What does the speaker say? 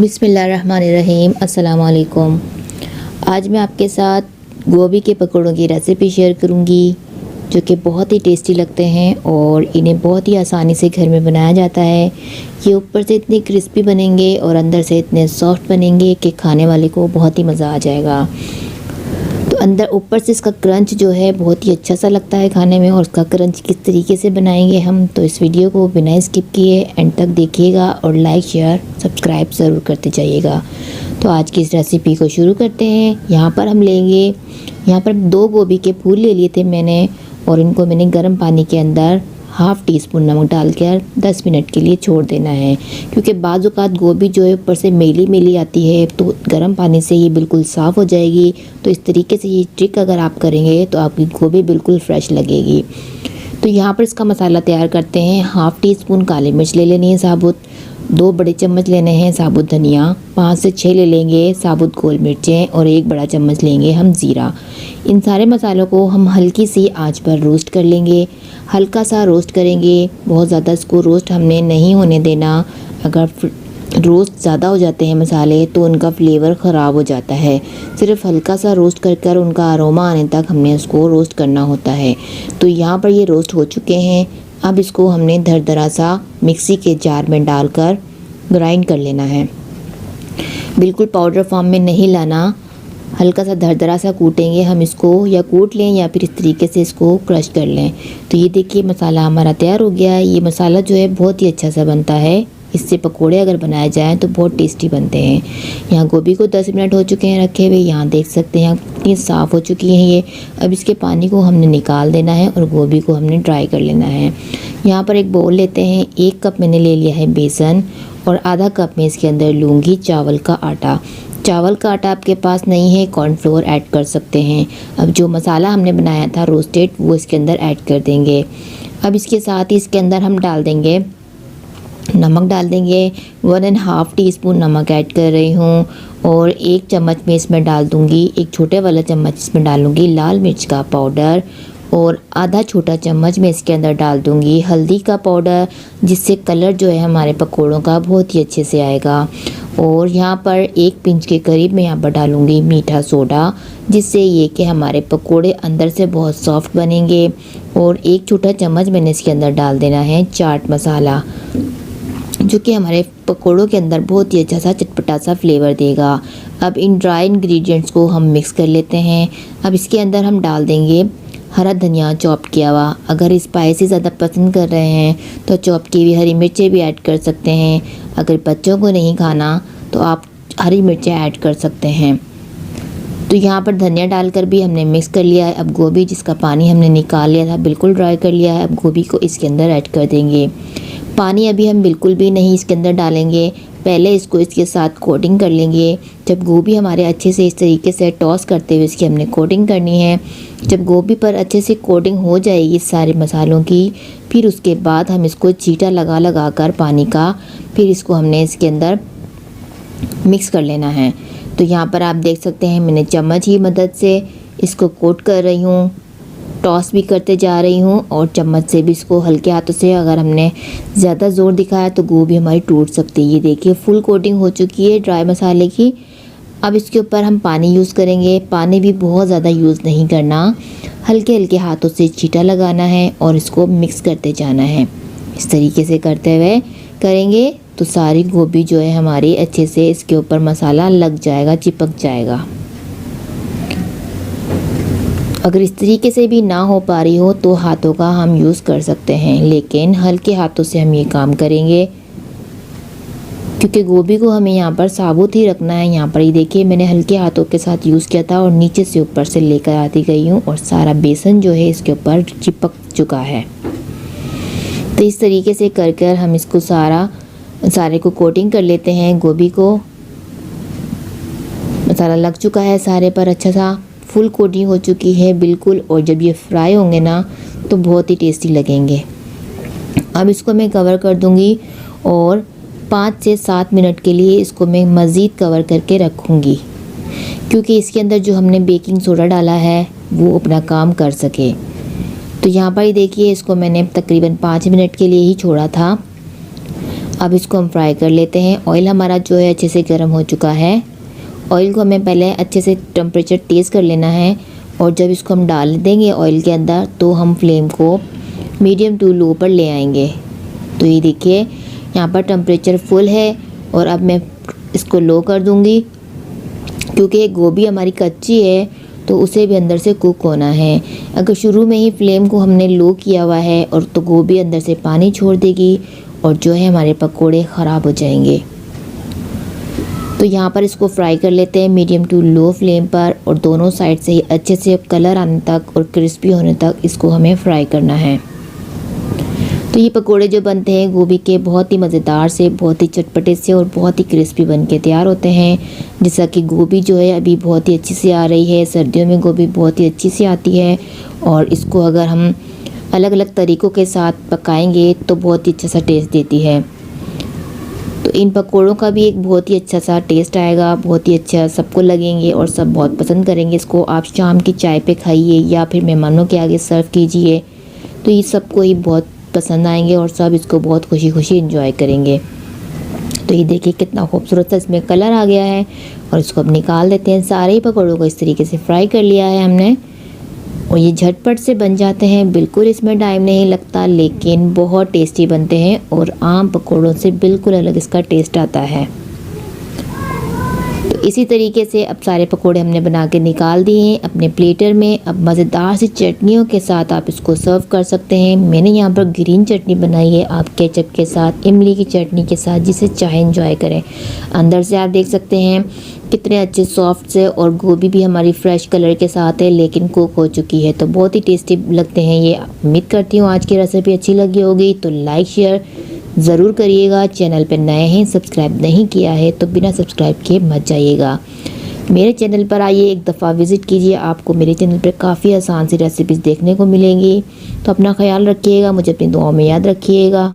बिस्मिल्लाहिर्रहमानिर्रहीम। अस्सलाम वालेकुम। आज मैं आपके साथ गोभी के पकौड़ों की रेसिपी शेयर करूंगी जो कि बहुत ही टेस्टी लगते हैं और इन्हें बहुत ही आसानी से घर में बनाया जाता है। ये ऊपर से इतने क्रिस्पी बनेंगे और अंदर से इतने सॉफ्ट बनेंगे कि खाने वाले को बहुत ही मज़ा आ जाएगा। तो अंदर ऊपर से इसका क्रंच जो है बहुत ही अच्छा सा लगता है खाने में। और उसका क्रंच किस तरीके से बनाएंगे हम, तो इस वीडियो को बिना स्किप किए एंड तक देखिएगा और लाइक शेयर सब्सक्राइब ज़रूर करते जाइएगा। तो आज की इस रेसिपी को शुरू करते हैं। यहाँ पर 2 गोभी के फूल ले लिए थे मैंने और इनको मैंने गर्म पानी के अंदर हाफ़ टी स्पून नमक डालकर 10 मिनट के लिए छोड़ देना है, क्योंकि बाज़ औक़ात गोभी जो है ऊपर से मेली आती है, तो गर्म पानी से ये बिल्कुल साफ़ हो जाएगी। तो इस तरीके से ये ट्रिक अगर आप करेंगे तो आपकी गोभी बिल्कुल फ्रेश लगेगी। तो यहाँ पर इसका मसाला तैयार करते हैं। हाफ़ टी स्पून काली मिर्च ले लेनी है साबुत, 2 बड़े चम्मच लेने हैं साबुत धनिया, 5 से 6 ले लेंगे साबुत गोल मिर्चें और 1 बड़ा चम्मच लेंगे हम ज़ीरा। इन सारे मसालों को हम हल्की सी आंच पर रोस्ट कर लेंगे। हल्का सा रोस्ट करेंगे, बहुत ज़्यादा इसको रोस्ट हमने नहीं होने देना। अगर रोस्ट ज़्यादा हो जाते हैं मसाले तो उनका फ्लेवर ख़राब हो जाता है। सिर्फ हल्का सा रोस्ट कर उनका अरोमा आने तक हमने उसको रोस्ट करना होता है। तो यहाँ पर ये रोस्ट हो चुके हैं। अब इसको हमने दरदरा सा मिक्सी के जार में डालकर ग्राइंड कर लेना है। बिल्कुल पाउडर फॉर्म में नहीं लाना, हल्का सा दरदरा सा कूटेंगे हम इसको, या कूट लें या फिर इस तरीके से इसको क्रश कर लें। तो ये देखिए मसाला हमारा तैयार हो गया है। ये मसाला जो है बहुत ही अच्छा सा बनता है। इससे पकोड़े अगर बनाए जाएँ तो बहुत टेस्टी बनते हैं। यहाँ गोभी को 10 मिनट हो चुके हैं रखे हुए। यहाँ देख सकते हैं कितनी साफ़ हो चुकी हैं ये। अब इसके पानी को हमने निकाल देना है और गोभी को हमने ड्राई कर लेना है। यहाँ पर एक बाउल लेते हैं। 1 कप मैंने ले लिया है बेसन और आधा कप में इसके अंदर लूँगी चावल का आटा। चावल का आटा आपके पास नहीं है, कॉर्नफ्लोर ऐड कर सकते हैं। अब जो मसाला हमने बनाया था रोस्टेड वो इसके अंदर ऐड कर देंगे। अब इसके साथ ही इसके अंदर हम डाल देंगे नमक, डाल देंगे 1.5 टीस्पून नमक ऐड कर रही हूँ। और 1 चम्मच में इसमें डाल दूँगी, 1 छोटे वाला चम्मच इसमें डालूँगी लाल मिर्च का पाउडर और आधा छोटा चम्मच में इसके अंदर डाल दूँगी हल्दी का पाउडर, जिससे कलर जो है हमारे पकोड़ों का बहुत ही अच्छे से आएगा। और यहाँ पर 1 पिंच के करीब मैं यहाँ पर डालूँगी मीठा सोडा, जिससे ये कि हमारे पकोड़े अंदर से बहुत सॉफ्ट बनेंगे। और 1 छोटा चम्मच मैंने इसके अंदर डाल देना है चाट मसाला, जो कि हमारे पकोड़ों के अंदर बहुत ही अच्छा सा चटपटा सा फ्लेवर देगा। अब इन ड्राई इंग्रेडिएंट्स को हम मिक्स कर लेते हैं। अब इसके अंदर हम डाल देंगे हरा धनिया चॉप किया हुआ। अगर स्पाइसी ज़्यादा पसंद कर रहे हैं तो चॉप की हुई हरी मिर्चें भी ऐड कर सकते हैं। अगर बच्चों को नहीं खाना तो आप हरी मिर्चें ऐड कर सकते हैं। तो यहाँ पर धनिया डालकर भी हमने मिक्स कर लिया है। अब गोभी जिसका पानी हमने निकाल लिया था बिल्कुल ड्राई कर लिया है। अब गोभी को इसके अंदर ऐड कर देंगे। पानी अभी हम बिल्कुल भी नहीं इसके अंदर डालेंगे, पहले इसको इसके साथ कोटिंग कर लेंगे। जब गोभी हमारे अच्छे से इस तरीके से टॉस करते हुए इसकी हमने कोटिंग करनी है। जब गोभी पर अच्छे से कोटिंग हो जाएगी सारे मसालों की, फिर उसके बाद हम इसको छींटा लगा कर पानी का फिर इसको हमने इसके अंदर मिक्स कर लेना है। तो यहाँ पर आप देख सकते हैं मैंने चम्मच की मदद से इसको कोट कर रही हूँ, टॉस भी करते जा रही हूँ और चम्मच से भी इसको हल्के हाथों से, अगर हमने ज़्यादा ज़ोर दिखाया तो गोभी हमारी टूट सकती है। ये देखिए फुल कोटिंग हो चुकी है ड्राई मसाले की। अब इसके ऊपर हम पानी यूज़ करेंगे। पानी भी बहुत ज़्यादा यूज़ नहीं करना, हल्के हल्के हाथों से छींटा लगाना है और इसको मिक्स करते जाना है। इस तरीके से करते हुए करेंगे तो सारी गोभी जो है हमारी अच्छे से इसके ऊपर मसाला लग जाएगा, चिपक जाएगा। अगर इस तरीके से भी ना हो पा रही हो तो हाथों का हम यूज़ कर सकते हैं, लेकिन हल्के हाथों से हम ये काम करेंगे क्योंकि गोभी को हमें यहाँ पर साबुत ही रखना है। यहाँ पर ये देखिए मैंने हल्के हाथों के साथ यूज़ किया था और नीचे से ऊपर से लेकर आती गई हूँ और सारा बेसन जो है इसके ऊपर चिपक चुका है। तो इस तरीके से कर हम इसको सारे को कोटिंग कर लेते हैं। गोभी को मसाला लग चुका है सारे पर, अच्छा सा फुल कोटिंग हो चुकी है बिल्कुल। और जब ये फ्राई होंगे ना तो बहुत ही टेस्टी लगेंगे। अब इसको मैं कवर कर दूंगी और 5 से 7 मिनट के लिए इसको मैं मज़ीद कवर करके रखूँगी, क्योंकि इसके अंदर जो हमने बेकिंग सोडा डाला है वो अपना काम कर सके। तो यहाँ पर ही देखिए इसको मैंने तकरीबन 5 मिनट के लिए ही छोड़ा था। अब इसको हम फ्राई कर लेते हैं। ऑयल हमारा जो है अच्छे से गर्म हो चुका है। ऑयल को हमें पहले अच्छे से टेम्परेचर तेज़ कर लेना है और जब इसको हम डाल देंगे ऑयल के अंदर तो हम फ्लेम को मीडियम टू लो पर ले आएंगे। तो ये देखिए यहाँ पर टेम्परेचर फुल है और अब मैं इसको लो कर दूँगी क्योंकि गोभी हमारी कच्ची है तो उसे भी अंदर से कुक होना है। अगर शुरू में ही फ्लेम को हमने लो किया हुआ है और तो गोभी अंदर से पानी छोड़ देगी और जो है हमारे पकोड़े ख़राब हो जाएंगे। तो यहाँ पर इसको फ्राई कर लेते हैं मीडियम टू लो फ्लेम पर और दोनों साइड से ही अच्छे से कलर आने तक और क्रिस्पी होने तक इसको हमें फ्राई करना है। तो ये पकोड़े जो बनते हैं गोभी के बहुत ही मज़ेदार से, बहुत ही चटपटे से और बहुत ही क्रिस्पी बन के तैयार होते हैं। जैसा कि गोभी जो है अभी बहुत ही अच्छी से आ रही है, सर्दियों में गोभी बहुत ही अच्छी से आती है और इसको अगर हम अलग अलग तरीक़ों के साथ पकाएंगे तो बहुत ही अच्छा सा टेस्ट देती है। तो इन पकोड़ों का भी एक बहुत ही अच्छा सा टेस्ट आएगा, बहुत ही अच्छा सबको लगेंगे और सब बहुत पसंद करेंगे। इसको आप शाम की चाय पे खाइए या फिर मेहमानों के आगे सर्व कीजिए तो ये सबको ही बहुत पसंद आएंगे और सब इसको बहुत खुशी खुशी एंजॉय करेंगे। तो ये देखिए कितना खूबसूरत सा इसमें कलर आ गया है और इसको अब निकाल देते हैं। सारे ही पकौड़ों को इस तरीके से फ्राई कर लिया है हमने और ये झटपट से बन जाते हैं, बिल्कुल इसमें टाइम नहीं लगता, लेकिन बहुत टेस्टी बनते हैं और आम पकौड़ों से बिल्कुल अलग इसका टेस्ट आता है। तो इसी तरीके से अब सारे पकोड़े हमने बना के निकाल दिए हैं अपने प्लेटर में। अब मज़ेदार सी चटनियों के साथ आप इसको सर्व कर सकते हैं। मैंने यहाँ पर ग्रीन चटनी बनाई है, आप केचप के साथ, इमली की चटनी के साथ, जिसे चाहे एंजॉय करें। अंदर से आप देख सकते हैं कितने अच्छे सॉफ्ट से और गोभी भी हमारी फ्रेश कलर के साथ है लेकिन कुक हो चुकी है, तो बहुत ही टेस्टी लगते हैं ये। उम्मीद करती हूँ आज की रेसिपी अच्छी लगी होगी, तो लाइक शेयर ज़रूर करिएगा। चैनल पर नए हैं, सब्सक्राइब नहीं किया है तो बिना सब्सक्राइब किए मत जाइएगा। मेरे चैनल पर आइए, एक दफ़ा विज़िट कीजिए, आपको मेरे चैनल पर काफ़ी आसान सी रेसिपीज़ देखने को मिलेंगी। तो अपना ख्याल रखिएगा, मुझे अपनी दुआओं में याद रखिएगा।